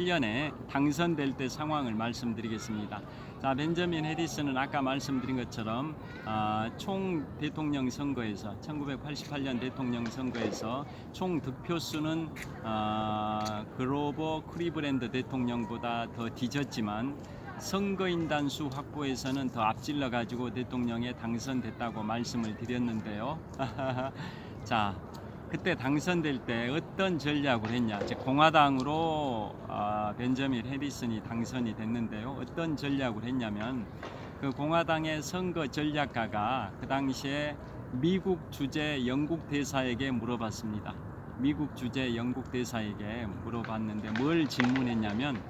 2018년에 당선될 때 상황을 말씀드리겠습니다. 자, 벤저민 해리슨은 아까 말씀드린 것처럼 총 대통령 선거에서 1988년 대통령 선거에서 총 득표수는 그로버 클리브랜드 대통령보다 더 뒤졌지만 선거인단 수 확보에서는 더 앞질러 가지고 대통령에 당선됐다고 말씀을 드렸는데요. 자, 그때 당선될 때 어떤 전략을 했냐, 즉 공화당으로 벤저민 해리슨이 당선이 됐는데요. 어떤 전략을 했냐면 그 공화당의 선거 전략가가 그 당시에 미국 주재 영국 대사에게 물어봤습니다. 미국 주재 영국 대사에게 물어봤는데 뭘 질문했냐면,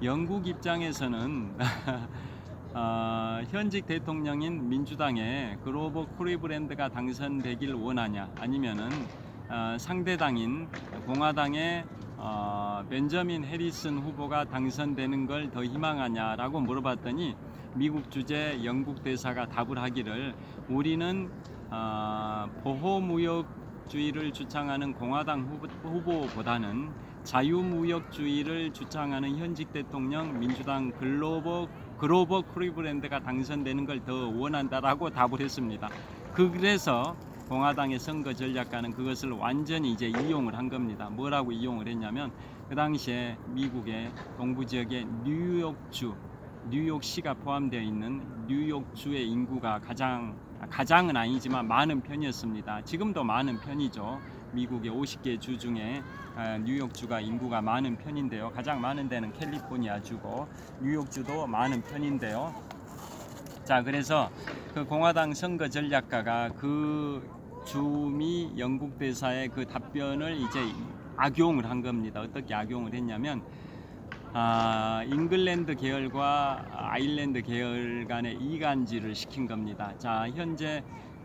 영국 입장에서는 현직 대통령인 민주당의 그로버 클리브랜드가 당선되길 원하냐, 아니면은 상대당인 공화당의 벤저민 해리슨 후보가 당선되는 걸 더 희망하냐라고 물어봤더니 미국 주재 영국 대사가 답을 하기를, 우리는 보호무역주의를 주창하는 공화당 후보보다는 자유무역주의를 주창하는 현직 대통령 민주당 그로버 클리브랜드가 당선되는 걸 더 원한다라고 답을 했습니다. 그래서 공화당의 선거 전략가는 그것을 완전히 이제 이용을 한 겁니다. 뭐라고 이용을 했냐면, 그 당시에 미국의 동부 지역의 뉴욕시가 포함되어 있는 뉴욕주의 인구가 가장은 아니지만 많은 편이었습니다. 지금도 많은 편이죠. 미국의 50개 주 중에 뉴욕주가 인구가 많은 편인데요. 가장 많은 데는 캘리포니아주고 뉴욕주도 많은 편인데요. 자, 그래서 그 공화당 선거 전략가가 그 주미 영국 대사의 그 답변을 이제 악용을 한 겁니다. 어떻게 악용을 했냐면, 잉글랜드 계열과 아일랜드 계열 간의 이간질을 시킨 겁니다. 자, 현재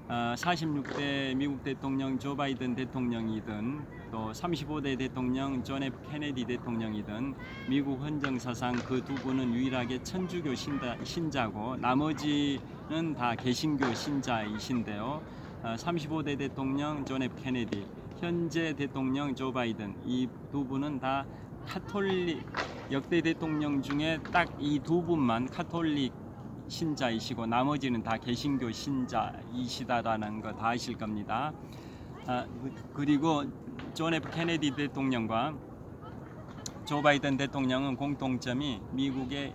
46대 미국 대통령 조 바이든 대통령이든 또 35대 대통령 존 F 케네디 대통령이든 미국 헌정사상 그 두 분은 유일하게 천주교 신자고 나머지는 다 개신교 신자이신데요. 35대 대통령 존 F 케네디, 현재 대통령 조 바이든, 이 두 분은 다 카톨릭, 역대 대통령 중에 딱 이 두 분만 카톨릭 신자이시고 나머지는 다 개신교 신자이시다라는 거 다 아실 겁니다. 그리고 존 F 케네디 대통령과 조 바이든 대통령은 공통점이 미국의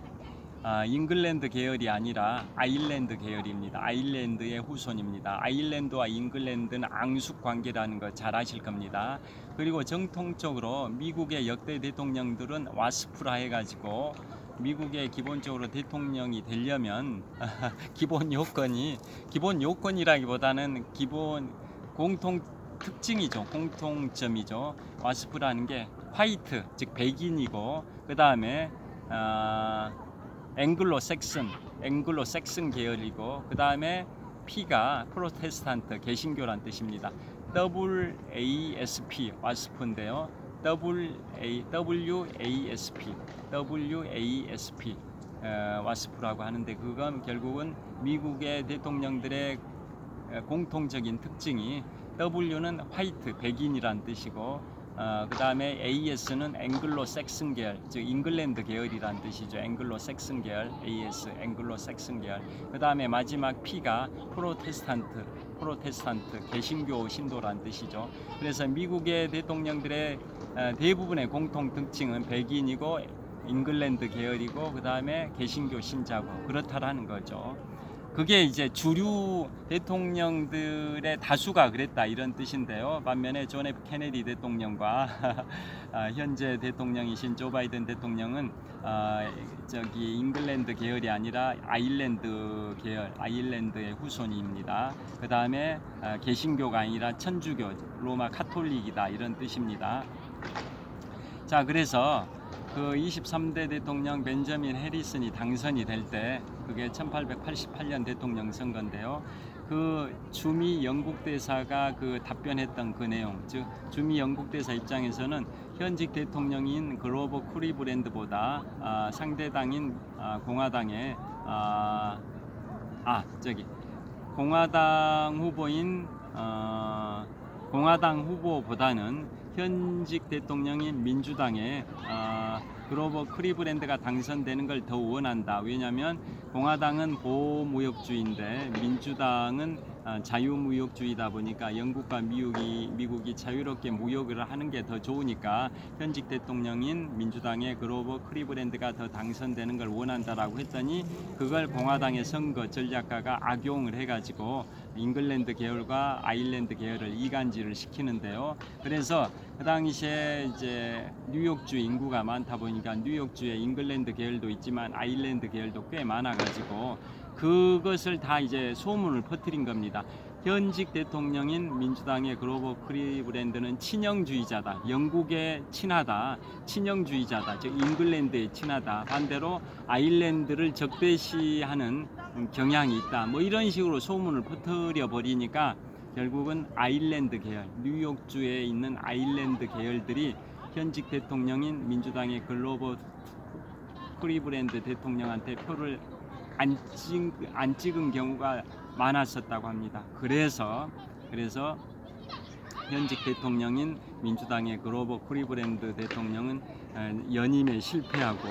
잉글랜드 계열이 아니라 아일랜드 계열입니다. 아일랜드의 후손입니다. 아일랜드와 잉글랜드는 앙숙 관계라는 거 잘 아실 겁니다. 그리고 정통적으로 미국의 역대 대통령들은 와스프라 해가지고 미국의 기본적으로 대통령이 되려면 기본 요건이라기보다는 기본 공통 특징이죠. 공통점이죠. 와스프라는 게 화이트, 즉 백인이고, 그 다음에 앵글로 섹슨 계열이고, 그 다음에 P가 프로테스탄트, 개신교란 뜻입니다. WASP 와스프인데요. WASP 와스프라고 하는데, 그건 결국은 미국의 대통령들의 공통적인 특징이, W는 화이트, 백인이란 뜻이고, 그 다음에 AS는 앵글로 섹슨 계열, 즉 잉글랜드 계열이란 뜻이죠. 앵글로 섹슨 계열, AS, 앵글로 섹슨 계열. 그 다음에 마지막 P가 프로테스탄트, 개신교 신도란 뜻이죠. 그래서 미국의 대통령들의 대부분의 공통 특징은 백인이고 잉글랜드 계열이고, 그 다음에 개신교 신자고, 그렇다라는 거죠. 그게 이제 주류 대통령들의 다수가 그랬다, 이런 뜻인데요. 반면에 존 F 케네디 대통령과 현재 대통령이신 조 바이든 대통령은 잉글랜드 계열이 아니라 아일랜드 계열, 아일랜드의 후손입니다. 그 다음에 개신교가 아니라 천주교, 로마 카톨릭이다, 이런 뜻입니다. 자, 그래서 그 23대 대통령 벤저민 해리슨이 당선이 될 때, 그게 1888년 대통령 선거인데요. 그 주미 영국 대사가 그 답변했던 그 내용, 즉 주미 영국 대사 입장에서는 현직 대통령인 그로버 클리브랜드보다 상대당인 공화당의 공화당 후보인 공화당 후보보다는 현직 대통령인 민주당의 그로버 클리브랜드가 당선되는 걸 더 원한다. 왜냐하면 공화당은 보호무역주의인데 민주당은 자유무역주의다 보니까 영국과 미국이 자유롭게 무역을 하는 게 더 좋으니까 현직 대통령인 민주당의 그로버 클리브랜드가 더 당선되는 걸 원한다라고 했더니 그걸 공화당의 선거 전략가가 악용을 해가지고 잉글랜드 계열과 아일랜드 계열을 이간질을 시키는데요. 그래서 그 당시에 이제 뉴욕주 인구가 많다 보니까 뉴욕주에 잉글랜드 계열도 있지만 아일랜드 계열도 꽤 많아가지고 그것을 다 이제 소문을 퍼뜨린 겁니다. 현직 대통령인 민주당의 그로버 클리브랜드는 친영주의자다. 영국에 친하다. 친영주의자다. 즉 잉글랜드에 친하다. 반대로 아일랜드를 적대시하는 경향이 있다. 뭐 이런 식으로 소문을 퍼뜨려 버리니까 결국은 아일랜드 계열, 뉴욕주에 있는 아일랜드 계열들이 현직 대통령인 민주당의 글로버 클리브랜드 대통령한테 표를 안 찍은 경우가 많았었다고 합니다. 그래서 현직 대통령인 민주당의 글로버 클리브랜드 대통령은 연임에 실패하고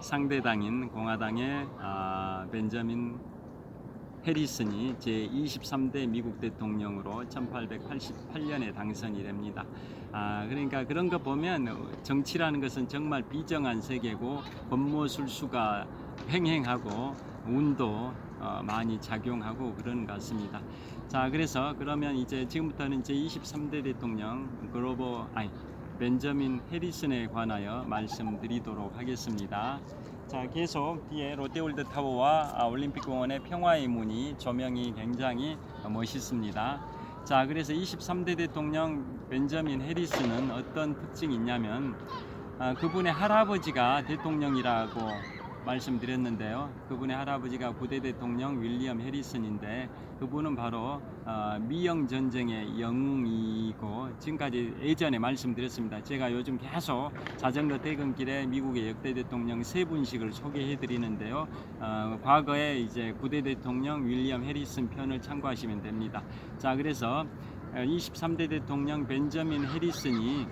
상대당인 공화당의 벤저민 해리슨이 제23대 미국 대통령으로 1888년에 당선이 됩니다. 그러니까 그런 거 보면 정치라는 것은 정말 비정한 세계고 권모술수가 횡행하고 운도 많이 작용하고 그런 것 같습니다. 자, 그래서 그러면 이제 지금부터는 제23대 대통령 벤저민 해리슨에 관하여 말씀드리도록 하겠습니다. 자, 계속 뒤에 롯데월드타워와 올림픽공원의 평화의 문이 조명이 굉장히 멋있습니다. 자, 그래서 23대 대통령 벤저민 해리슨은 어떤 특징이 있냐면 그분의 할아버지가 대통령이라고 말씀드렸는데요. 그분의 할아버지가 9대 대통령 윌리엄 해리슨인데 그분은 바로 미영 전쟁의 영웅이고 지금까지 예전에 말씀드렸습니다. 제가 요즘 계속 자전거 퇴근길에 미국의 역대 대통령 세 분씩을 소개해 드리는데요. 과거에 이제 9대 대통령 윌리엄 해리슨 편을 참고하시면 됩니다. 자, 그래서 23대 대통령 벤저민 해리슨이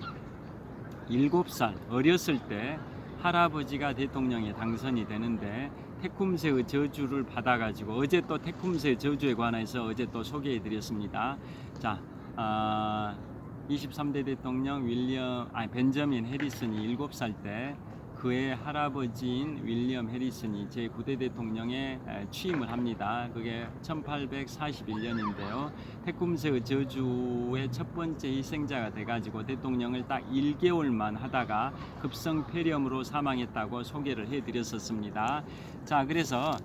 7살 어렸을 때 할아버지가 대통령에 당선이 되는데 테쿰스의 저주를 받아가지고 어제 또 테쿰스의 저주에 관해서 어제 또 소개해 드렸습니다. 자, 23대 대통령 벤저민 해리슨이 7살 때 그의 할아버지인 윌리엄 해리슨이 제9대 대통령에 취임을 합니다. 그게 1841년인데요. 테쿰스의 저주의 첫 번째 희생자가 돼가지고 대통령을 딱 1개월만 하다가 급성폐렴으로 사망했다고 소개를 해드렸었습니다. 자, 그래서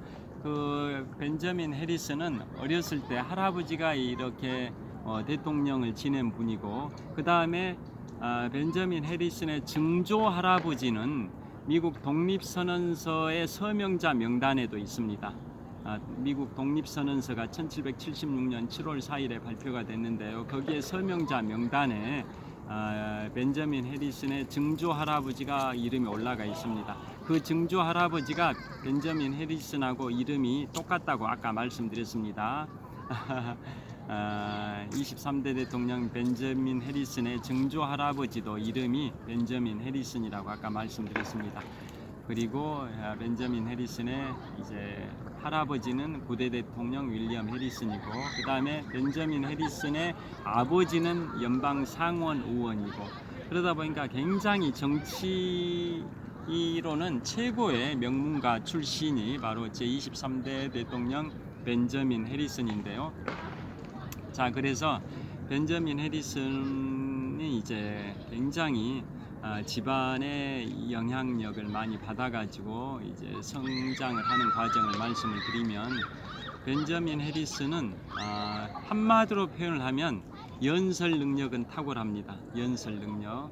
그 벤저민 해리슨은 어렸을 때 할아버지가 이렇게 대통령을 지낸 분이고 그 다음에 벤저민 해리슨의 증조 할아버지는 미국 독립선언서의 서명자 명단에도 있습니다. 미국 독립선언서가 1776년 7월 4일에 발표가 됐는데요. 거기에 서명자 명단에 벤저민 해리슨의 증조 할아버지가 이름이 올라가 있습니다. 그 증조 할아버지가 벤저민 해리슨하고 이름이 똑같다고 아까 말씀드렸습니다. 23대 대통령 벤저민 해리슨의 증조 할아버지도 이름이 벤저민 해리슨이라고 아까 말씀드렸습니다. 그리고 벤저민 해리슨의 이제 할아버지는 9대 대통령 윌리엄 해리슨이고 그 다음에 벤저민 해리슨의 아버지는 연방 상원 의원이고 그러다 보니까 굉장히 정치로는 최고의 명문가 출신이 바로 제23대 대통령 벤저민 해리슨인데요. 자, 그래서 벤저민 해리슨이 이제 굉장히 집안의 영향력을 많이 받아가지고 이제 성장을 하는 과정을 말씀을 드리면 벤저민 해리슨은 한마디로 표현을 하면 연설 능력은 탁월합니다. 연설 능력,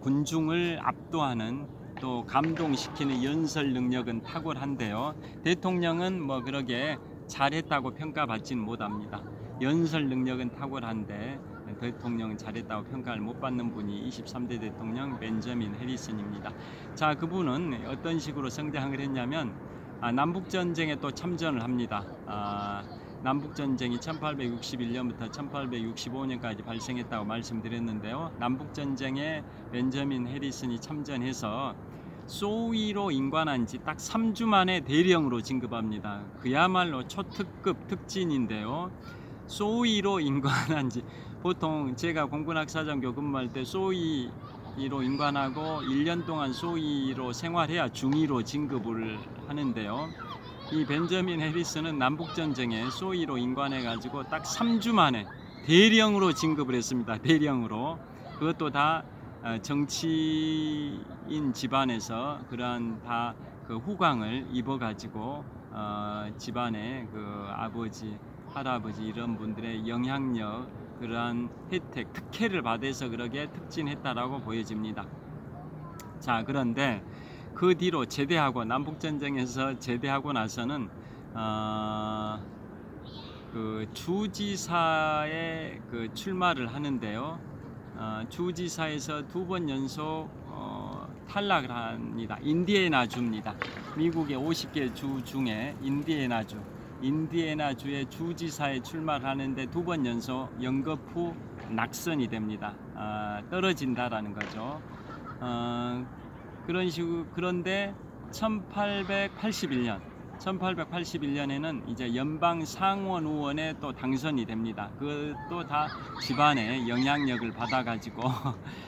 군중을 압도하는 또 감동시키는 연설 능력은 탁월한데요. 대통령은 뭐 그러게 잘했다고 평가받지는 못합니다. 연설 능력은 탁월한데 대통령은 잘했다고 평가를 못 받는 분이 23대 대통령 벤저민 해리슨입니다. 자, 그분은 어떤 식으로 성장을 했냐면 남북전쟁에 또 참전을 합니다. 남북전쟁이 1861년부터 1865년까지 발생했다고 말씀드렸는데요. 남북전쟁에 벤저민 해리슨이 참전해서 소위로 임관한 지 딱 3주 만에 대령으로 진급합니다. 그야말로 초특급 특진인데요. 소위로 임관한 지, 보통 제가 공군학사장 교근무할 때 소위로 임관하고 1년 동안 소위로 생활해야 중위로 진급을 하는데요. 이 벤저민 해리슨은 남북전쟁에 소위로 임관해 가지고 딱 3주 만에 대령으로 진급을 했습니다. 대령으로. 그것도 다 정치인 집안에서 그러한 다 그 후광을 입어 가지고 집안의 그 아버지, 할아버지 이런 분들의 영향력, 그러한 혜택, 특혜를 받아서 그렇게 특진했다라고 보여집니다. 자, 그런데 그 뒤로 제대하고 남북전쟁에서 제대하고 나서는 그 주지사에 그 출마를 하는데요. 주지사에서 2번 연속 탈락을 합니다. 인디애나주입니다. 미국의 50개 주 중에 인디애나주의 주지사에 출마를 하는데 2번 연속 연급 후 낙선이 됩니다. 떨어진다라는 거죠. 그런 식으로. 그런데 1881년에는 이제 연방 상원 의원에 또 당선이 됩니다. 그것도 다 집안의 영향력을 받아가지고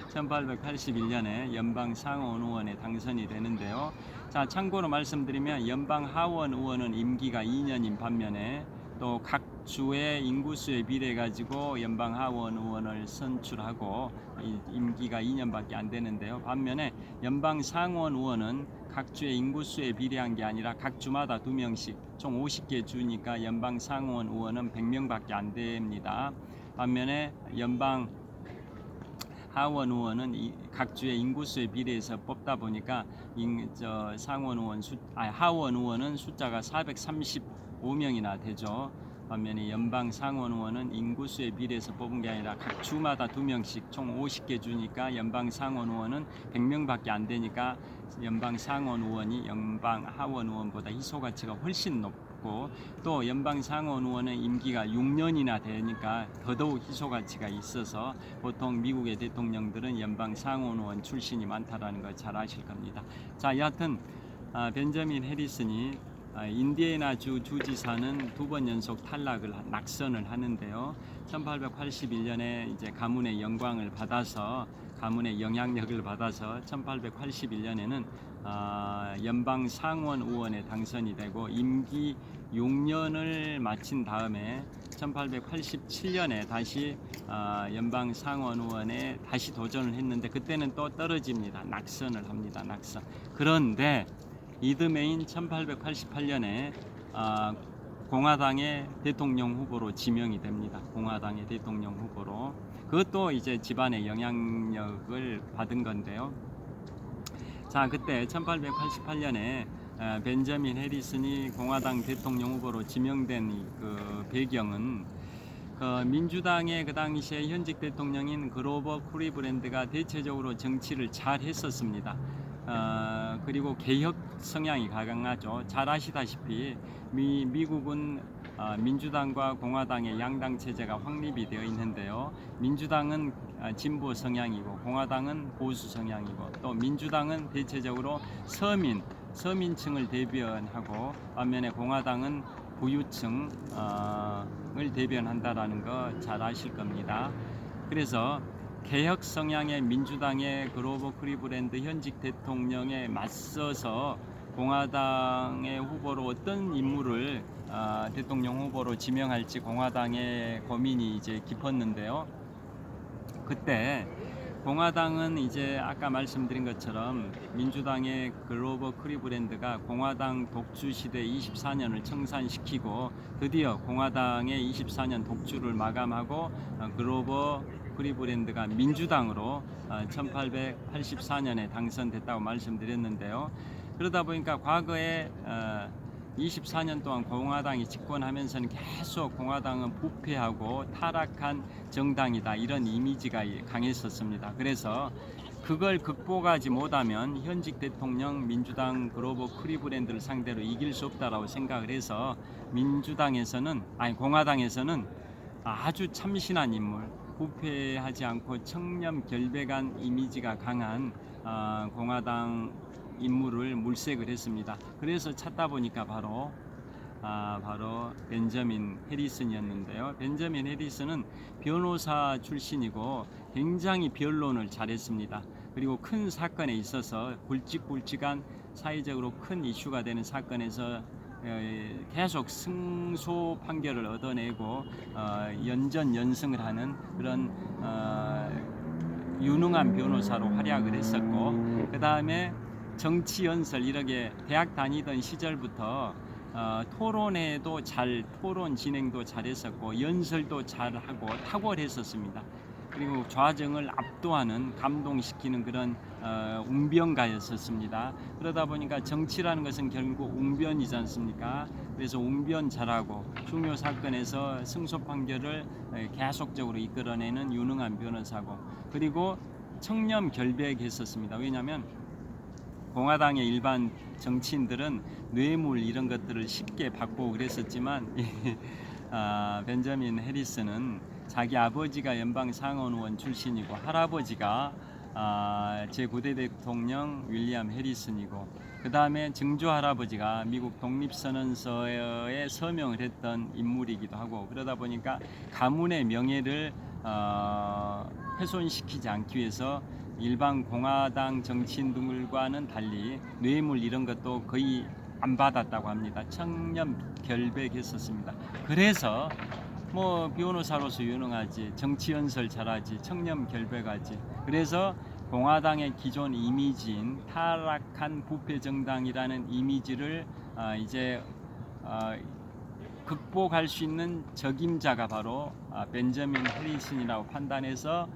1881년에 연방 상원 의원에 당선이 되는데요. 자, 참고로 말씀드리면 연방 하원 의원은 임기가 2년인 반면에 또 각 주의 인구수에 비례해 가지고 연방 하원 의원을 선출하고 임기가 2년밖에 안 되는데요. 반면에 연방 상원 의원은 각 주의 인구수에 비례한 게 아니라 각 주마다 2명씩 총 50개 주니까 연방 상원 의원은 100명밖에 안 됩니다. 반면에 연방 하원 의원은 각 주의 인구수에 비례해서 뽑다 보니까 하원 의원은 숫자가 435명이나 되죠. 반면에 연방 상원 의원은 인구수에 비례해서 뽑은 게 아니라 각 주마다 2명씩 총 50개 주니까 연방 상원 의원은 100명밖에 안 되니까 연방 상원 의원이 연방 하원 의원보다 희소 가치가 훨씬 높고, 또 연방 상원 의원은 임기가 6년이나 되니까 더더욱 희소 가치가 있어서 보통 미국의 대통령들은 연방 상원 의원 출신이 많다라는 걸 잘 아실 겁니다. 자, 여하튼 벤저민 해리슨이 인디애나주 주지사는 2번 연속 낙선을 하는데요. 1881년에 이제 가문의 영광을 받아서, 가문의 영향력을 받아서 1881년에는 연방 상원 의원에 당선이 되고 임기 6년을 마친 다음에 1887년에 다시 연방 상원 의원에 다시 도전을 했는데 그때는 또 떨어집니다. 낙선을 합니다. 낙선. 그런데 이듬해인 1888년에 공화당의 대통령 후보로 지명이 됩니다. 공화당의 대통령 후보로. 그것도 이제 집안의 영향력을 받은 건데요. 자, 그때 1888년에 벤저민 해리슨이 공화당 대통령 후보로 지명된 그 배경은 민주당의 그 당시에 현직 대통령인 그로버 클리브랜드가 대체적으로 정치를 잘 했었습니다. 그리고 개혁 성향이 강하죠. 잘 아시다시피 미국은 민주당과 공화당의 양당 체제가 확립이 되어 있는데요. 민주당은 진보 성향이고 공화당은 보수 성향이고, 또 민주당은 대체적으로 서민층을 대변하고, 반면에 공화당은 부유층을 대변한다라는 거 잘 아실 겁니다. 그래서 개혁 성향의 민주당의 그로버 클리브랜드 현직 대통령에 맞서서 공화당의 후보로 어떤 인물을 대통령 후보로 지명할지 공화당의 고민이 이제 깊었는데요. 그때 공화당은 이제 아까 말씀드린 것처럼 민주당의 그로버 클리브랜드가 공화당 독주 시대 24년을 청산시키고 드디어 공화당의 24년 독주를 마감하고 그로버 클리브랜드가 민주당으로 1884년에 당선됐다고 말씀드렸는데요. 그러다 보니까 과거에 24년 동안 공화당이 집권하면서는 계속 공화당은 부패하고 타락한 정당이다, 이런 이미지가 강했었습니다. 그래서 그걸 극복하지 못하면 현직 대통령 민주당 글로벌 크리브랜드를 상대로 이길 수 없다라고 생각을 해서 공화당에서는 아주 참신한 인물, 부패하지 않고 청렴 결백한 이미지가 강한 공화당 인물을 물색을 했습니다. 그래서 찾다 보니까 바로 벤저민 해리슨이었는데요. 벤저민 해리슨은 변호사 출신이고 굉장히 변론을 잘했습니다. 그리고 큰 사건에 있어서 굵직굵직한 사회적으로 큰 이슈가 되는 사건에서 계속 승소 판결을 얻어내고 연전연승을 하는 그런 유능한 변호사로 활약을 했었고, 그 다음에 정치 연설 이렇게 대학 다니던 시절부터 토론회도 토론 진행도 잘했었고 연설도 잘하고 탁월했었습니다. 그리고 좌정을 압도하는 감동시키는 그런 웅변가였었습니다. 그러다 보니까 정치라는 것은 결국 웅변이지 않습니까? 그래서 웅변 잘하고 중요 사건에서 승소 판결을 계속적으로 이끌어내는 유능한 변호사고, 그리고 청렴 결백했었습니다. 왜냐하면 공화당의 일반 정치인들은 뇌물 이런 것들을 쉽게 받고 그랬었지만 벤저민 해리슨은 자기 아버지가 연방 상원 의원 출신이고 할아버지가 제9대 대통령 윌리엄 해리슨이고, 그 다음에 증조 할아버지가 미국 독립선언서에 서명을 했던 인물이기도 하고, 그러다 보니까 가문의 명예를 훼손시키지 않기 위해서 일반 공화당 정치인들과는 달리 뇌물 이런 것도 거의 안 받았다고 합니다. 청렴 결백했었습니다. 그래서 변호사로서 유능하지, 정치 연설 잘하지, 청렴 결백하지. 그래서 공화당의 기존 이미지인 타락한 부패 정당이라는 이미지를 이제 극복할 수 있는 적임자가 바로 벤저민 해리슨이라고 판단해서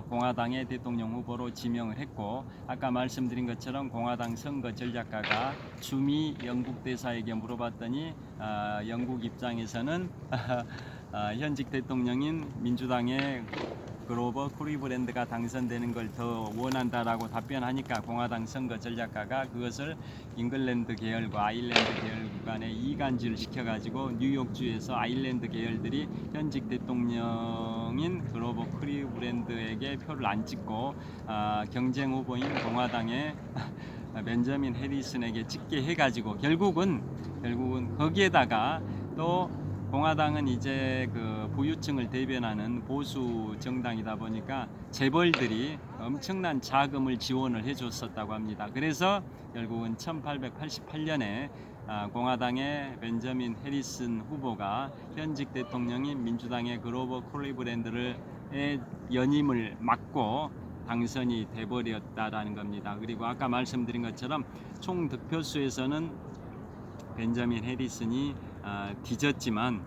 공화당의 대통령 후보로 지명을 했고, 아까 말씀드린 것처럼 공화당 선거 전략가가 주미 영국 대사에게 물어봤더니 영국 입장에서는 현직 대통령인 민주당의 글로벌 크리브랜드가 당선되는 걸 더 원한다라고 답변하니까 공화당 선거 전략가가 그것을 잉글랜드 계열과 아일랜드 계열 간에 이간질을 시켜가지고 뉴욕주에서 아일랜드 계열들이 현직 대통령인 글로벌 크리브랜드에게 표를 안 찍고 경쟁 후보인 공화당의 벤저민 해리슨에게 찍게 해가지고 결국은 거기에다가 또 공화당은 이제 그 부유층을 대변하는 보수 정당이다 보니까 재벌들이 엄청난 자금을 지원을 해줬었다고 합니다. 그래서 결국은 1888년에 공화당의 벤저민 해리슨 후보가 현직 대통령인 민주당의 글로벌 클리브랜드의 연임을 막고 당선이 돼버렸다라는 겁니다. 그리고 아까 말씀드린 것처럼 총 득표수에서는 벤저민 해리슨이 뒤졌지만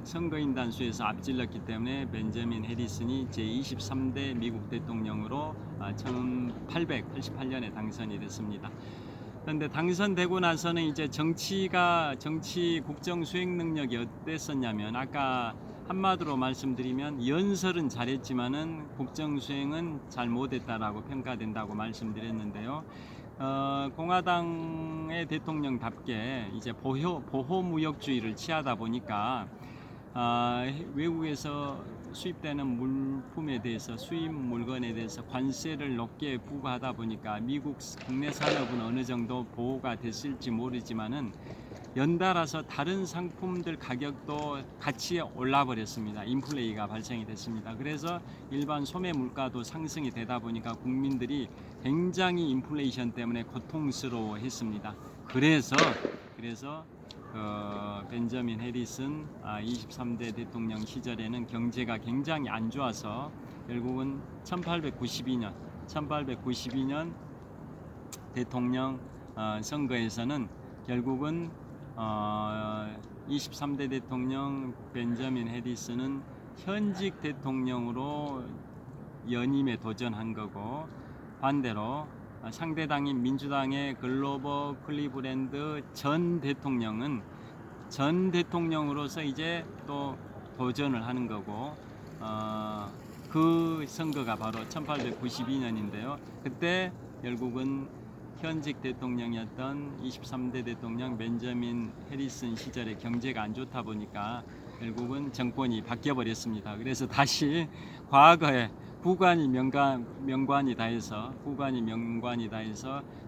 선거인단 수에서 앞질렀기 때문에 벤저민 해리슨이 제23대 미국 대통령으로 1888년에 당선이 됐습니다. 그런데 당선되고 나서는 이제 정치 국정 수행 능력이 어땠었냐면, 아까 한마디로 말씀드리면 연설은 잘했지만은 국정 수행은 잘 못했다라고 평가된다고 말씀드렸는데요. 공화당의 대통령답게 이제 보호무역주의를 취하다 보니까 외국에서 수입되는 물품에 대해서, 수입 물건에 대해서 관세를 높게 부과하다 보니까 미국 국내 산업은 어느 정도 보호가 됐을지 모르지만은 연달아서 다른 상품들 가격도 같이 올라버렸습니다. 인플레이가 발생이 됐습니다. 그래서 일반 소매 물가도 상승이 되다 보니까 국민들이 굉장히 인플레이션 때문에 고통스러워했습니다. 그래서 벤저민 해리슨 23대 대통령 시절에는 경제가 굉장히 안 좋아서 결국은 1892년 대통령 선거에서는 결국은 23대 대통령 벤저민 해리슨은 현직 대통령으로 연임에 도전한 거고, 반대로 상대당인 민주당의 글로벌 클리브랜드 전 대통령은 전 대통령으로서 이제 또 도전을 하는 거고, 그 선거가 바로 1892년인데요. 그때 결국은 현직 대통령이었던 23대 대통령 벤저민 해리슨 시절에 경제가 안 좋다 보니까 결국은 정권이 바뀌어 버렸습니다. 그래서 다시 과거에 후관이 명관이 다 해서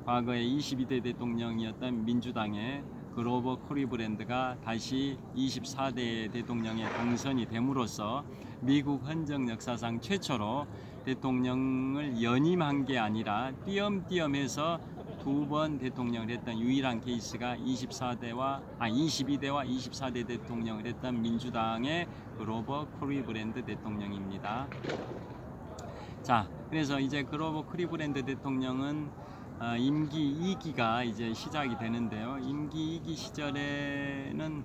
과거에 22대 대통령이었던 민주당의 그로버 클리브랜드가 다시 24대 대통령에 당선이 됨으로써 미국 헌정 역사상 최초로 대통령을 연임한 게 아니라 띄엄띄엄해서 두 번 대통령을 했던 유일한 케이스가 22대와 24대 대통령을 했던 민주당의 그로버 클리브랜드 대통령입니다. 자, 그래서 이제 그로버 클리브랜드 대통령은 임기 2기가 이제 시작이 되는데요. 임기 2기 시절에는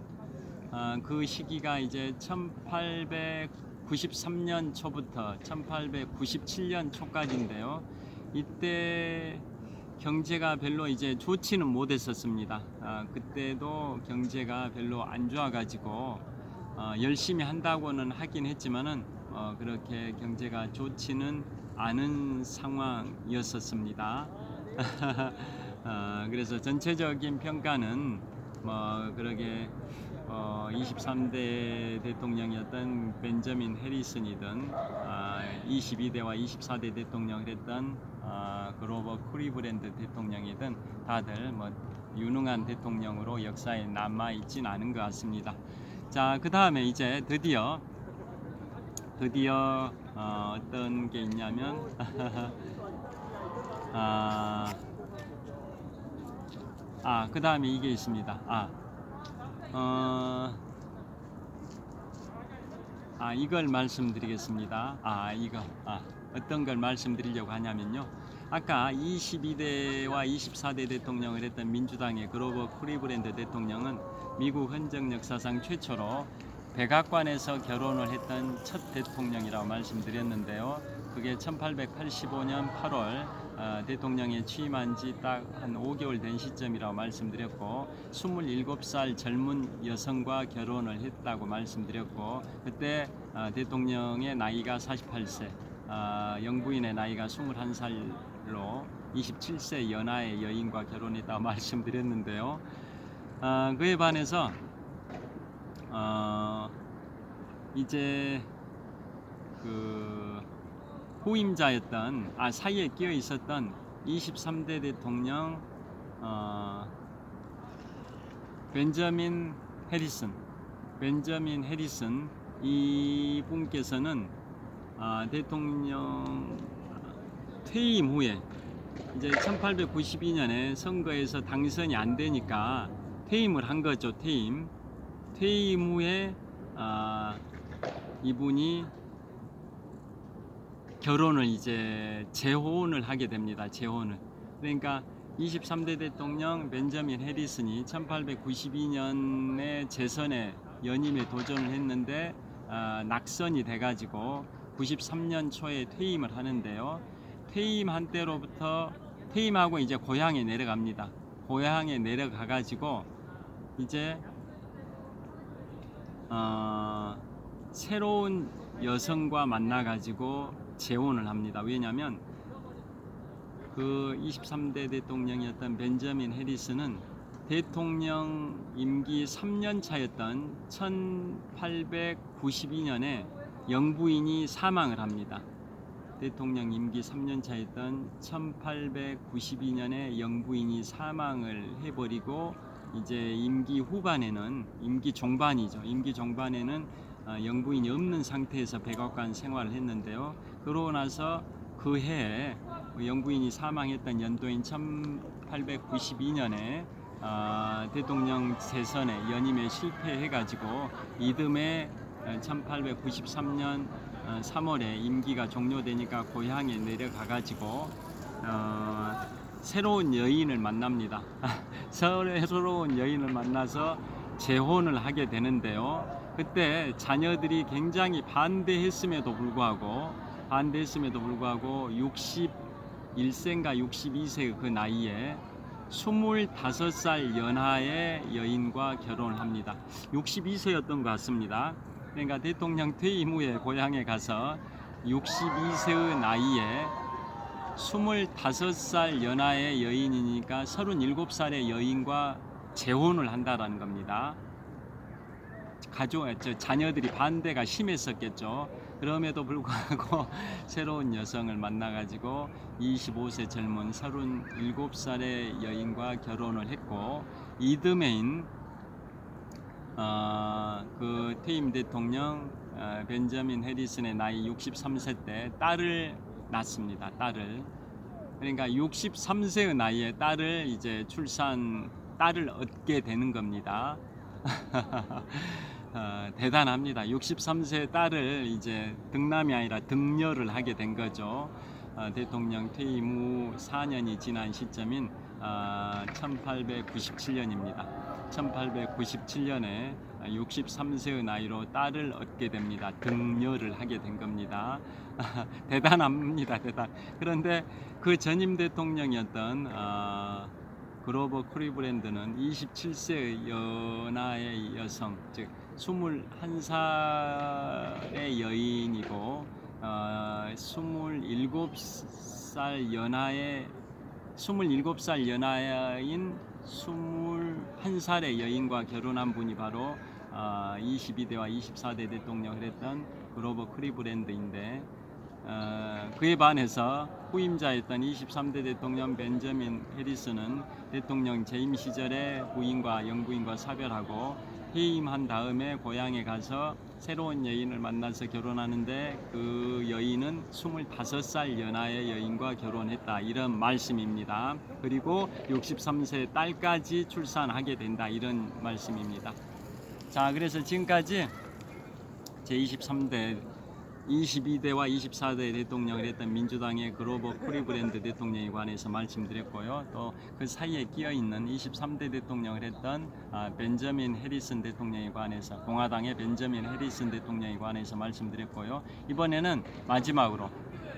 그 시기가 이제 1893년 초부터 1897년 초까지인데요. 이때 경제가 별로 이제 좋지는 못했었습니다. 그때도 경제가 별로 안 좋아가지고 열심히 한다고는 하긴 했지만은 그렇게 경제가 좋지는 않은 상황이었었습니다. 그래서 전체적인 평가는 뭐 그러게 23대 대통령이었던 벤저민 해리슨이든 22대와 24대 대통령을 했던 그로버 클리브랜드 대통령이든 다들 뭐 유능한 대통령으로 역사에 남아 있진 않은 것 같습니다. 자, 그 다음에 이제 드디어 어떤 게 있냐면 그 다음에 이게 있습니다. 이걸 말씀드리겠습니다. 어떤 걸 말씀드리려고 하냐면요. 아까 22대와 24대 대통령을 했던 민주당의 그로버 클리브랜드 대통령은 미국 헌정 역사상 최초로 백악관에서 결혼을 했던 첫 대통령이라고 말씀드렸는데요. 그게 1885년 8월 대통령에 취임한 지 딱 한 5개월 된 시점이라고 말씀드렸고 27살 젊은 여성과 결혼을 했다고 말씀드렸고 그때 대통령의 나이가 48세, 영부인의 나이가 21살로 27세 연하의 여인과 결혼했다고 말씀드렸는데요. 그에 반해서 이제 그 후임자였던 사이에 끼어 있었던 23대 대통령 벤저민 해리슨 이분께서는 대통령 퇴임 후에 이제 1892년에 선거에서 당선이 안 되니까 퇴임을 한 거죠. 퇴임 후에 이분이 결혼을 이제 재혼을 하게 됩니다. 그러니까 23대 대통령 벤저민 해리슨이 1892년에 재선에 연임에 도전을 했는데 낙선이 돼가지고 93년 초에 퇴임을 하는데요. 퇴임한 때로부터 퇴임하고 이제 고향에 내려갑니다. 고향에 내려가가지고 이제 새로운 여성과 만나가지고 재혼을 합니다. 왜냐하면 그 23대 대통령이었던 벤저민 해리슨은 대통령 임기 3년 차였던 1892년에 영부인이 사망을 합니다. 대통령 임기 3년 차였던 1892년에 영부인이 사망을 해버리고 이제 임기 종반에는 영부인이 없는 상태에서 백악관 생활을 했는데요. 그러고 나서 그 해에 영부인이 사망했던 연도인 1892년에 대통령 재선에 연임에 실패해가지고 이듬해 1893년 3월에 임기가 종료되니까 고향에 내려가가지고 새로운 여인을 만납니다. 새로운 여인을 만나서 재혼을 하게 되는데요. 그때 자녀들이 굉장히 반대했음에도 불구하고 61세인가 62세 그 나이에 25살 연하의 여인과 결혼을 합니다. 62세였던 것 같습니다. 그러니까 대통령 퇴임 후에 고향에 가서 62세의 나이에 25살 연하의 여인이니까 37살의 여인과 재혼을 한다라는 겁니다. 자녀들이 반대가 심했었겠죠. 그럼에도 불구하고 새로운 여성을 만나가지고 25세 젊은 37살의 여인과 결혼을 했고, 이듬해인 그 퇴임 대통령 벤저민 해리슨의 나이 63세 때 딸을 낳습니다. 딸을. 그러니까 63세의 나이에 딸을 얻게 되는 겁니다. 대단합니다. 63세 딸을 이제 등남이 아니라 등려를 하게 된 거죠. 대통령 퇴임 후 4년이 지난 시점인 1897년입니다. 1897년에 63세의 나이로 딸을 얻게 됩니다. 등려를 하게 된 겁니다. 대단합니다. 그런데 그 전임 대통령이었던 그로버 클리브랜드는 27세의 연하의 여성, 즉 21살의 여인이고 27살 연하인 21살의 여인과 결혼한 분이 바로 22대와 24대 대통령을 했던 그로버 클리브랜드인데, 그에 반해서 후임자였던 23대 대통령 벤저민 해리슨은 대통령 재임 시절에 부인과 영부인과 사별하고 해임한 다음에 고향에 가서 새로운 여인을 만나서 결혼하는데, 그 여인은 25살 연하의 여인과 결혼했다, 이런 말씀입니다. 그리고 63세 딸까지 출산하게 된다, 이런 말씀입니다. 자, 그래서 지금까지 제23대 22대와 24대 대통령을 했던 민주당의 그로버 클리브랜드 대통령에 관해서 말씀드렸고요. 또 그 사이에 끼어있는 23대 대통령을 했던 벤저민 해리슨 대통령에 관해서, 공화당의 벤저민 해리슨 대통령에 관해서 말씀드렸고요. 이번에는 마지막으로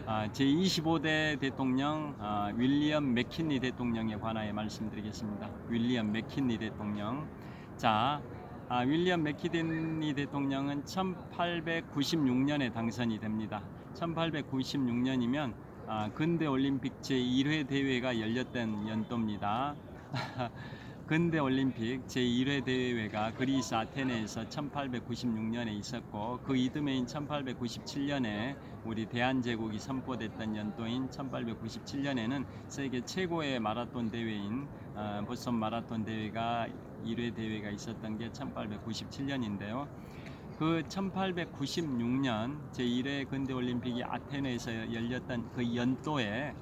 제25대 대통령 윌리엄 맥킨리 대통령에 관하여 말씀드리겠습니다. 윌리엄 맥킨리 대통령. 자, 윌리엄 맥킨리 대통령은 1896년에 당선이 됩니다. 1896년이면 근대 올림픽 제1회 대회가 열렸던 연도입니다. 근대 올림픽 제1회 대회가 그리스 아테네에서 1896년에 있었고, 그 이듬해인 1897년에 우리 대한제국이 선포됐던 연도인 1897년에는 세계 최고의 마라톤 대회인 보스턴 마라톤 대회가 1회 대회가 있었던 게 1897년인데요. 그 1896년 제1회 근대올림픽이 아테네에서 열렸던 그 연도에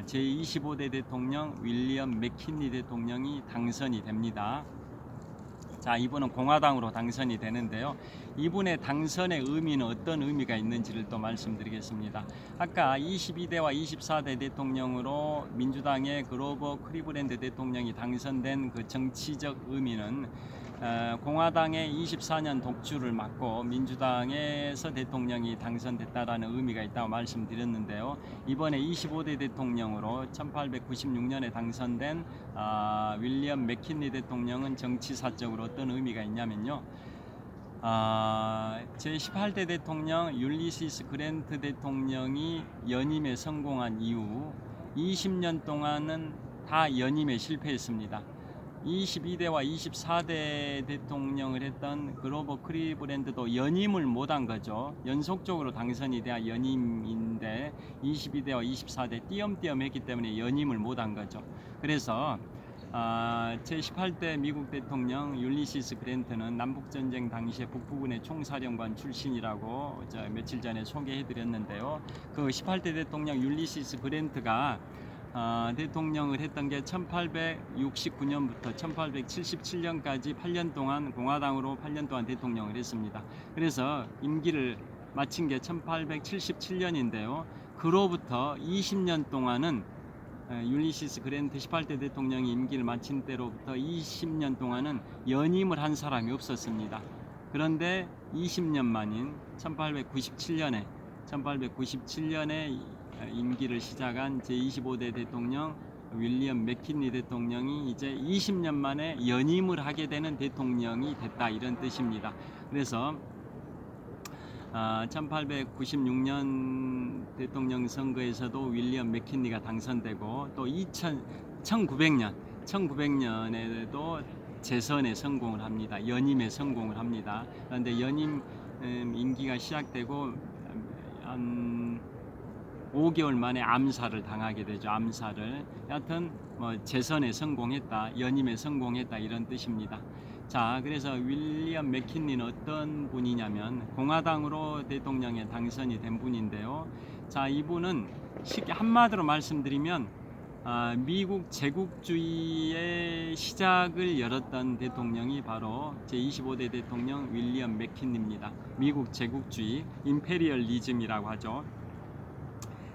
제25대 대통령 윌리엄 맥킨리 대통령이 당선이 됩니다. 자, 이분은 공화당으로 당선이 되는데요. 이분의 당선의 의미는 어떤 의미가 있는지를 또 말씀드리겠습니다. 아까 22대와 24대 대통령으로 민주당의 그로버 클리브랜드 대통령이 당선된 그 정치적 의미는 공화당의 24년 독주를 막고 민주당에서 대통령이 당선됐다라는 의미가 있다고 말씀드렸는데요. 이번에 25대 대통령으로 1896년에 당선된 윌리엄 맥킨리 대통령은 정치사적으로 어떤 의미가 있냐면요. 제18대 대통령 율리시스 그랜트 대통령이 연임에 성공한 이후 20년 동안은 다 연임에 실패했습니다. 22대와 24대 대통령을 했던 그로버 클리브랜드도 연임을 못한 거죠. 연속적으로 당선이 돼야 연임인데 22대와 24대 띄엄띄엄 했기 때문에 연임을 못한 거죠. 그래서 제18대 미국 대통령 율리시스 그랜트는 남북전쟁 당시에 북부군의 총사령관 출신이라고 며칠 전에 소개해드렸는데요. 그 18대 대통령 율리시스 그랜트가 대통령을 했던 게 1869년부터 1877년까지 8년 동안 공화당으로 8년 동안 대통령을 했습니다. 그래서 임기를 마친 게 1877년인데요. 그로부터 20년 동안은 율리시스 그랜트 18대 대통령이 임기를 마친 때로부터 20년 동안은 연임을 한 사람이 없었습니다. 그런데 20년 만인 1897년에 임기를 시작한 제25대 대통령 윌리엄 맥킨리 대통령이 이제 20년 만에 연임을 하게 되는 대통령이 됐다, 이런 뜻입니다. 그래서 1896년 대통령 선거에서도 윌리엄 맥킨리가 당선되고 또 1900년에도 재선에 성공을 합니다. 연임에 성공을 합니다. 그런데 연임 임기가 시작되고 한 5개월 만에 암살을 당하게 되죠. 암살을. 여하튼 뭐 재선에 성공했다, 연임에 성공했다 이런 뜻입니다. 자, 그래서 윌리엄 맥킨리는 어떤 분이냐면 공화당으로 대통령에 당선이 된 분인데요. 자, 이분은 쉽게 한마디로 말씀드리면 미국 제국주의의 시작을 열었던 대통령이 바로 제25대 대통령 윌리엄 맥킨리입니다. 미국 제국주의, 임페리얼리즘이라고 하죠.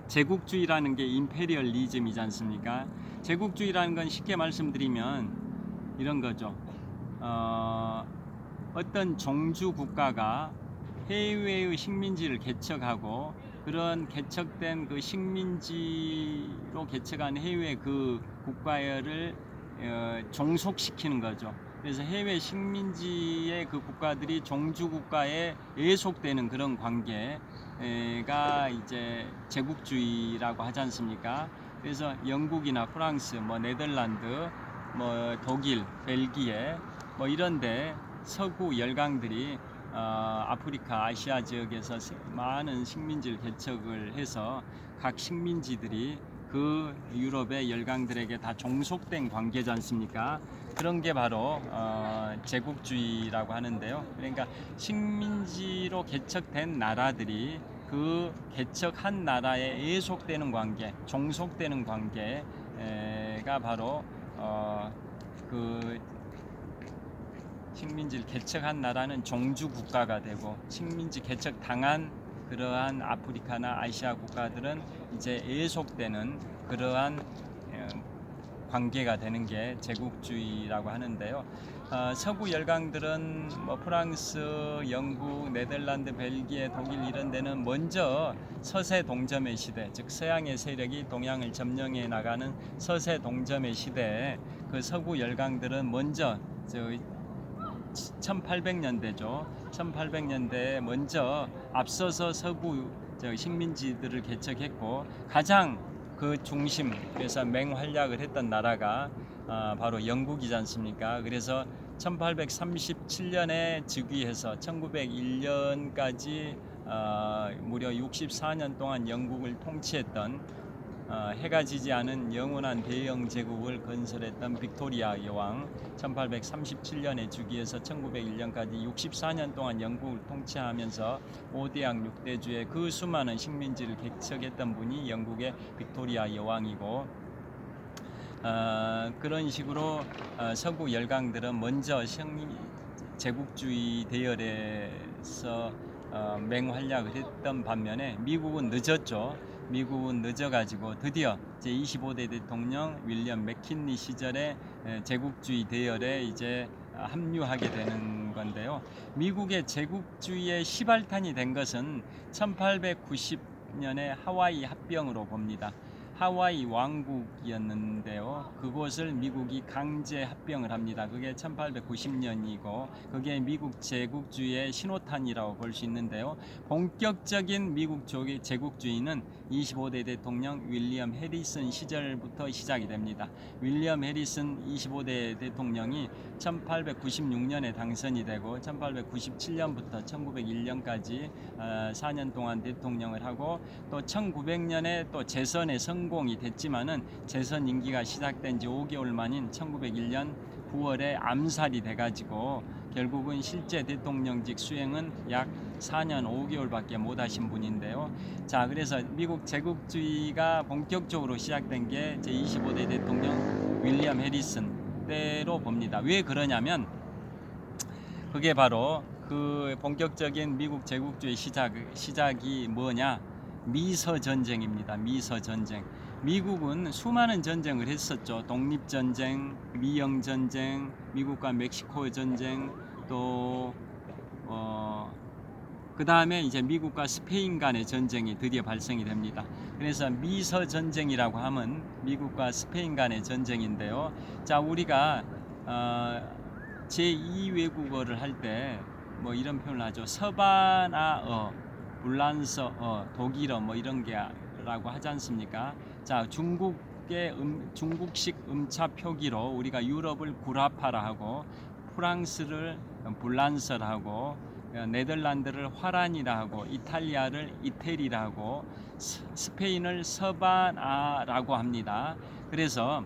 제국주의라는 게 임페리얼리즘이지 않습니까? 제국주의라는 건 쉽게 말씀드리면 이런 거죠. 어떤 종주 국가가 해외의 식민지를 개척하고 그런 개척된 그 식민지로 개척한 해외 그 국가를 종속시키는 거죠. 그래서 해외 식민지의 그 국가들이 종주 국가에 예속되는 그런 관계가 이제 제국주의라고 하지 않습니까? 그래서 영국이나 프랑스, 뭐 네덜란드, 뭐 독일, 벨기에 뭐 이런데 서구 열강들이 아프리카, 아시아 지역에서 많은 식민지를 개척을 해서 각 식민지들이 그 유럽의 열강들에게 다 종속된 관계지 않습니까? 그런 게 바로 제국주의라고 하는데요. 그러니까 식민지로 개척된 나라들이 그 개척한 나라에 예속되는 관계, 종속되는 관계가 바로 그 식민지를 개척한 나라는 종주 국가가 되고 식민지 개척 당한 그러한 아프리카나 아시아 국가들은 이제 예속되는 그러한 관계가 되는 게 제국주의라고 하는데요. 서구 열강들은 뭐 프랑스, 영국, 네덜란드, 벨기에, 독일 이런 데는 먼저 서세 동점의 시대, 즉 서양의 세력이 동양을 점령해 나가는 서세 동점의 시대에 그 서구 열강들은 먼저 1800년대죠. 1800년대에 먼저 앞서서 서구 식민지들을 개척했고 가장 그 중심, 그래서 맹활약을 했던 나라가 바로 영국이지 않습니까? 그래서 1837년에 즉위해서 1901년까지 무려 64년 동안 영국을 통치했던 해가 지지 않은 영원한 대영 제국을 건설했던 빅토리아 여왕, 1837년에 즉위해서 1901년까지 64년 동안 영국을 통치하면서 5대양 6대주의 그 수많은 식민지를 개척했던 분이 영국의 빅토리아 여왕이고, 그런 식으로 서구 열강들은 먼저 제국주의 대열에서 맹활약을 했던 반면에 미국은 늦었죠. 미국은 늦어가지고 드디어 제25대 대통령 윌리엄 맥킨리 시절에 제국주의 대열에 이제 합류하게 되는 건데요. 미국의 제국주의의 시발탄이 된 것은 1890년에 하와이 합병으로 봅니다. 하와이 왕국이었는데요. 그곳을 미국이 강제 합병을 합니다. 그게 1890년이고 그게 미국 제국주의의 신호탄이라고 볼 수 있는데요. 본격적인 미국 제국주의는 25대 대통령 윌리엄 해리슨 시절부터 시작이 됩니다. 윌리엄 해리슨 25대 대통령이 1896년에 당선이 되고 1897년부터 1901년까지 4년 동안 대통령을 하고 또 1900년에 또 재선에 성공이 됐지만은 재선 임기가 시작된 지 5개월 만인 1901년 9월에 암살이 돼가지고 결국은 실제 대통령직 수행은 약 4년 5개월밖에 못 하신 분인데요. 자, 그래서 미국 제국주의가 본격적으로 시작된 게 제25대 대통령 윌리엄 해리슨 때로 봅니다. 왜 그러냐면 그게 바로 그 본격적인 미국 제국주의 시작이 뭐냐? 미서 전쟁입니다. 미서 전쟁. 미국은 수많은 전쟁을 했었죠. 독립 전쟁, 미영 전쟁, 미국과 멕시코 전쟁, 또 그 다음에 이제 미국과 스페인 간의 전쟁이 드디어 발생이 됩니다. 그래서 미서 전쟁이라고 하면 미국과 스페인 간의 전쟁인데요. 자, 우리가 제2 외국어를 할 때 뭐 이런 표현을 하죠. 서바나어, 불란서, 독일어 뭐 이런 게라고 하지 않습니까? 자, 중국식 음차 표기로 우리가 유럽을 구라파라 하고 프랑스를 불란서라 하고 네덜란드를 화란이라 하고 이탈리아를 이태리라 하고 스페인을 서바나라고 합니다. 그래서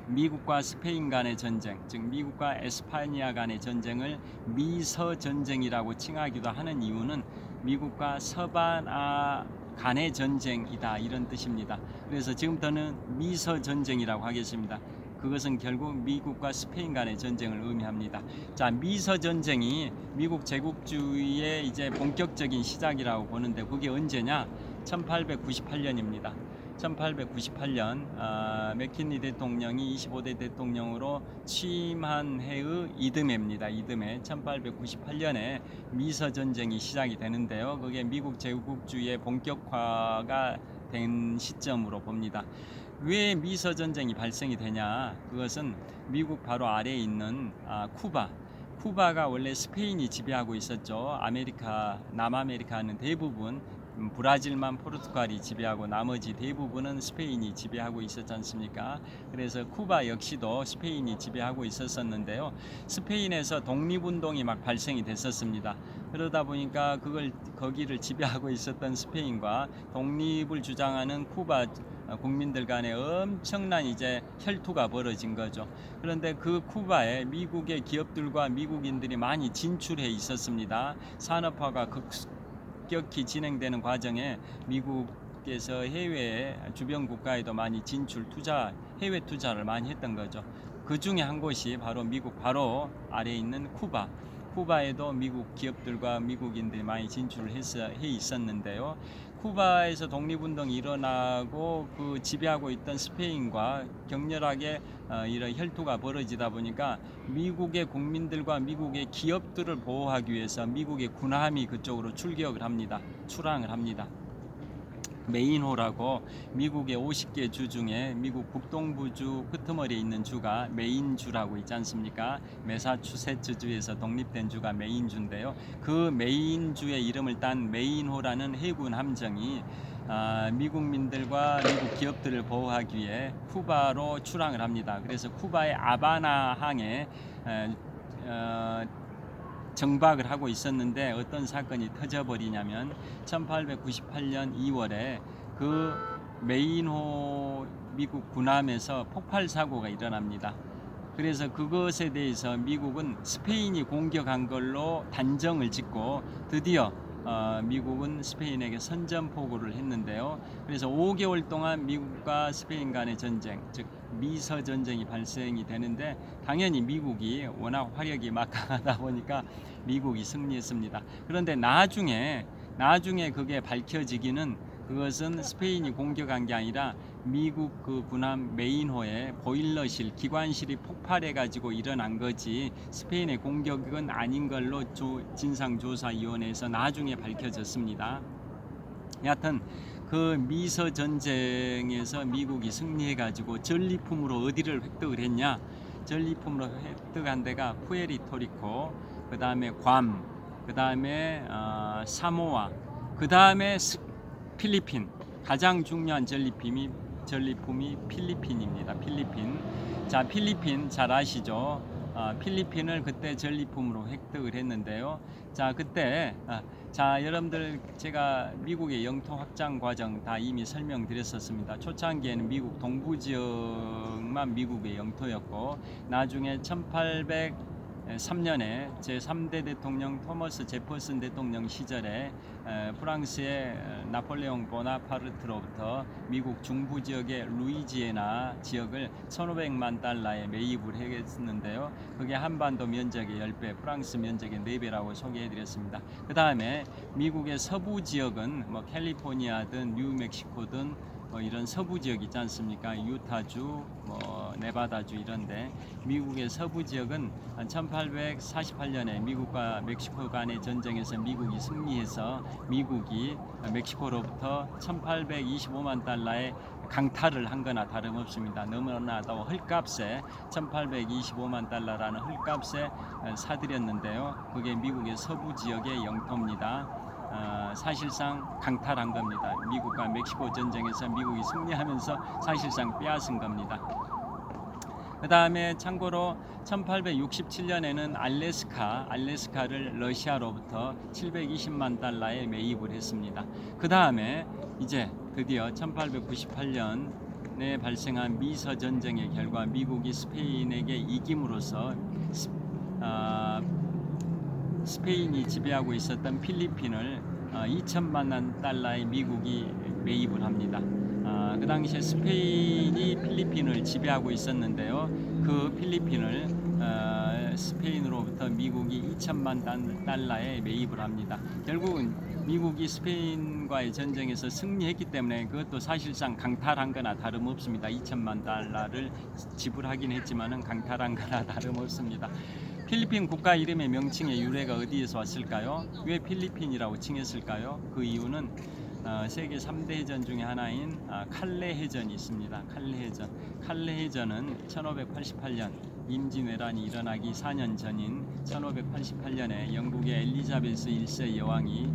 미국과 스페인 간의 전쟁, 즉 미국과 에스파니아 간의 전쟁을 미서 전쟁이라고 칭하기도 하는 이유는 미국과 서바나 간의 전쟁이다 이런 뜻입니다. 그래서 지금부터는 미서 전쟁이라고 하겠습니다. 그것은 결국 미국과 스페인 간의 전쟁을 의미합니다. 자, 미서 전쟁이 미국 제국주의의 이제 본격적인 시작이라고 보는데 그게 언제냐? 1898년입니다. 1898년 맥킨리 대통령이 25대 대통령으로 취임한 해의 이듬해입니다. 이듬해 1898년에 미서 전쟁이 시작이 되는데요. 그게 미국 제국주의의 본격화가 된 시점으로 봅니다. 왜 미서 전쟁이 발생이 되냐? 그것은 미국 바로 아래에 있는 쿠바가 원래 스페인이 지배하고 있었죠. 남아메리카는 대부분 브라질만 포르투갈이 지배하고 나머지 대부분은 스페인이 지배하고 있었지 않습니까? 그래서 쿠바 역시도 스페인이 지배하고 있었는데요. 스페인에서 독립운동이 막 발생이 됐었습니다. 그러다 보니까 거기를 지배하고 있었던 스페인과 독립을 주장하는 쿠바 국민들 간에 엄청난 이제 혈투가 벌어진 거죠. 그런데 그 쿠바에 미국의 기업들과 미국인들이 많이 진출해 있었습니다. 산업화가 급격히 진행되는 과정에 미국에서 해외 주변 국가에도 많이 해외 투자를 많이 했던 거죠. 그 중에 한 곳이 바로 미국 바로 아래에 있는 쿠바에도 미국 기업들과 미국인들이 많이 진출을 해 있었는데요. 쿠바에서 독립운동이 일어나고 그 지배하고 있던 스페인과 격렬하게 이런 혈투가 벌어지다 보니까 미국의 국민들과 미국의 기업들을 보호하기 위해서 미국의 군함이 그쪽으로 출랑을 합니다. 메인호라고 미국의 50개 주 중에 미국 북동부주 끄트머리에 있는 주가 메인주라고 있지 않습니까? 매사추세츠주에서 독립된 주가 메인주인데요. 그 메인주의 이름을 딴 메인호라는 해군 함정이 미국민들과 미국 기업들을 보호하기 위해 쿠바로 출항을 합니다. 그래서 쿠바의 아바나 항에 정박을 하고 있었는데 어떤 사건이 터져버리냐면 1898년 2월에 그 메인호 미국 군함에서 폭발 사고가 일어납니다. 그래서 그것에 대해서 미국은 스페인이 공격한 걸로 단정을 짓고 드디어 미국은 스페인에게 선전포고를 했는데요. 그래서 5개월 동안 미국과 스페인 간의 전쟁, 즉 미서 전쟁이 발생이 되는데 당연히 미국이 워낙 화력이 막강하다 보니까 미국이 승리했습니다. 그런데 나중에 그게 밝혀지기는 그것은 스페인이 공격한 게 아니라 미국 그 군함 메인호의 보일러실, 기관실이 폭발해가지고 일어난 거지 스페인의 공격은 아닌 걸로 진상조사위원회에서 나중에 밝혀졌습니다. 여하튼 그 미서 전쟁에서 미국이 승리해가지고 전리품으로 어디를 획득을 했냐? 전리품으로 획득한 데가 푸에르토리코, 그 다음에 괌, 그 다음에 사모아, 그 다음에 필리핀. 가장 중요한 전리품이 필리핀입니다. 필리핀. 자, 필리핀 잘 아시죠? 필리핀을 그때 전리품으로 획득을 했는데요. 자, 그때 여러분들 제가 미국의 영토 확장 과정 다 이미 설명드렸었습니다. 초창기에는 미국 동부 지역만 미국의 영토였고 나중에 1803년에 제3대 대통령 토머스 제퍼슨 대통령 시절에 프랑스의 나폴레옹 보나파르트로부터 미국 중부 지역의 루이지애나 지역을 1,500만 달러에 매입을 했는데요. 그게 한반도 면적의 10배, 프랑스 면적의 4배라고 소개해드렸습니다. 그 다음에 미국의 서부 지역은 뭐 캘리포니아든 뉴멕시코든 이런 서부 지역 있지 않습니까? 유타주, 네바다주 이런데 미국의 서부 지역은 1848년에 미국과 멕시코 간의 전쟁에서 미국이 승리해서 미국이 멕시코로부터 1825만 달러의 강탈을 한 거나 다름없습니다. 너무나도 헐값에 1825만 달러라는 헐값에 사들였는데요. 그게 미국의 서부 지역의 영토입니다. 사실상 강탈한 겁니다. 미국과 멕시코 전쟁에서 미국이 승리하면서 사실상 빼앗은 겁니다. 그 다음에 참고로 1867년에는 알래스카를 러시아로부터 720만 달러에 매입을 했습니다. 그 다음에 이제 드디어 1898년에 발생한 미서 전쟁의 결과 미국이 스페인에게 이김으로써 스페인이 지배하고 있었던 필리핀을 2천만 달러의 미국이 매입을 합니다. 그 당시에 스페인이 필리핀을 지배하고 있었는데요. 그 필리핀을 스페인으로부터 미국이 2천만 달러에 매입을 합니다. 결국은 미국이 스페인과의 전쟁에서 승리했기 때문에 그것도 사실상 강탈한 거나 다름없습니다. 2천만 달러를 지불하긴 했지만은 강탈한 거나 다름없습니다. 필리핀 국가 이름의 명칭의 유래가 어디에서 왔을까요? 왜 필리핀이라고 칭했을까요? 그 이유는 세계 3대 해전 중에 하나인 칼레 해전이 있습니다. 칼레 해전은 1588년 임진왜란이 일어나기 4년 전인 1588년에 영국의 엘리자베스 1세 여왕이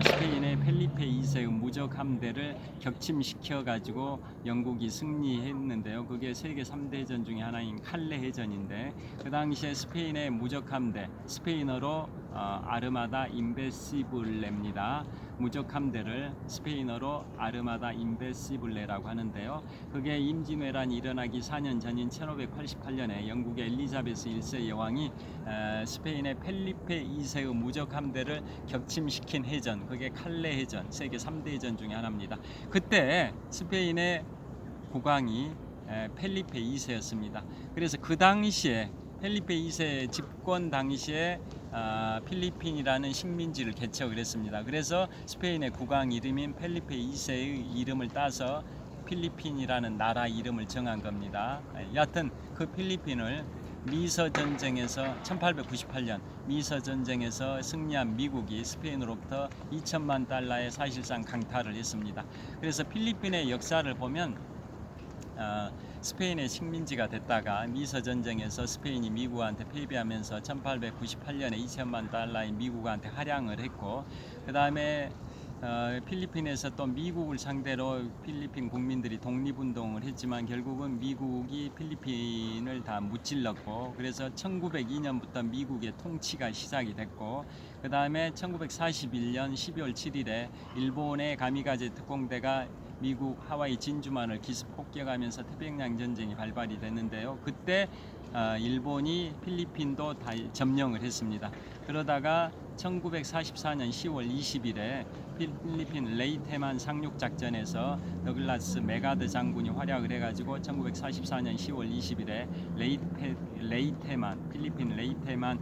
스페인의 펠리페 2세의 무적 함대를 격침시켜 가지고 영국이 승리했는데요. 그게 세계 3대 해전 중에 하나인 칼레 해전인데 그 당시에 스페인의 무적 함대, 스페인어로 아르마다 인베시블레입니다. 무적 함대를 스페인어로 아르마다 인베시블레라고 하는데요. 그게 임진왜란이 일어나기 4년 전인 1588년에 영국의 엘리자베스 1세 여왕이 스페인의 펠리페 2세의 무적 함대를 격침시킨 해전, 그게 칼레 해전, 세계 3대 해전 중에 하나입니다. 그때 스페인의 국왕이 펠리페 2세였습니다. 그래서 그 당시에 펠리페 2세 집권 당시에 필리핀이라는 식민지를 개척을 했습니다. 그래서 스페인의 국왕 이름인 펠리페 2세의 이름을 따서 필리핀이라는 나라 이름을 정한 겁니다. 여하튼 그 필리핀을 미서 전쟁에서 1898년 미서 전쟁에서 승리한 미국이 스페인으로부터 2천만 달러의 사실상 강탈을 했습니다. 그래서 필리핀의 역사를 보면 스페인의 식민지가 됐다가 미서 전쟁에서 스페인이 미국한테 패배하면서 1898년에 2천만 달러의 미국한테 할양을 했고 그 다음에 필리핀에서 또 미국을 상대로 필리핀 국민들이 독립운동을 했지만 결국은 미국이 필리핀을 다 무찔렀고 그래서 1902년부터 미국의 통치가 시작이 됐고 그 다음에 1941년 12월 7일에 일본의 가미가제 특공대가 미국 하와이 진주만을 기습 폭격하면서 태평양 전쟁이 발발이 됐는데요. 그때 일본이 필리핀도 다 점령을 했습니다. 그러다가 1944년 10월 20일에 필리핀 레이테만 상륙 작전에서 더글라스 메가드 장군이 활약을 해가지고 1944년 10월 20일에 필리핀 레이테만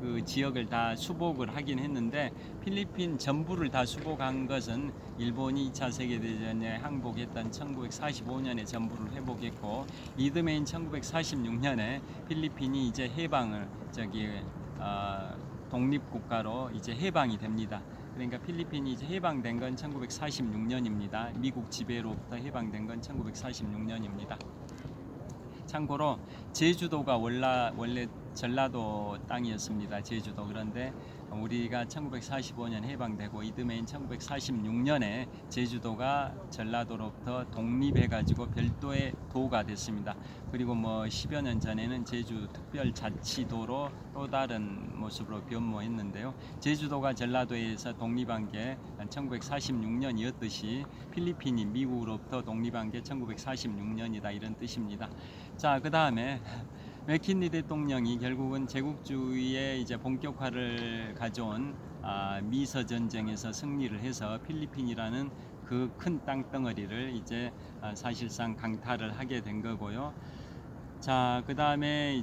그 지역을 다 수복을 하긴 했는데 필리핀 전부를 다 수복한 것은 일본이 2차 세계대전에 항복했던 1945년에 전부를 회복했고 이듬해인 1946년에 필리핀이 이제 해방을 독립국가로 이제 해방이 됩니다. 그러니까 필리핀이 이제 해방된 건 1946년입니다. 미국 지배로부터 해방된 건 1946년입니다. 참고로 제주도가 원래 전라도 땅이었습니다. 제주도. 그런데 우리가 1945년 해방되고 이듬해인 1946년에 제주도가 전라도로부터 독립해가지고 별도의 도가 됐습니다. 그리고 뭐 10여 년 전에는 제주 특별자치도로 또 다른 모습으로 변모했는데요. 제주도가 전라도에서 독립한 게 1946년이었듯이 필리핀이 미국으로부터 독립한 게 1946년이다 이런 뜻입니다. 자, 그 다음에 맥킨리 대통령이 결국은 제국주의의 이제 본격화를 가져온 미서 전쟁에서 승리를 해서 필리핀이라는 그 큰 땅덩어리를 이제 사실상 강탈을 하게 된 거고요. 자, 그 다음에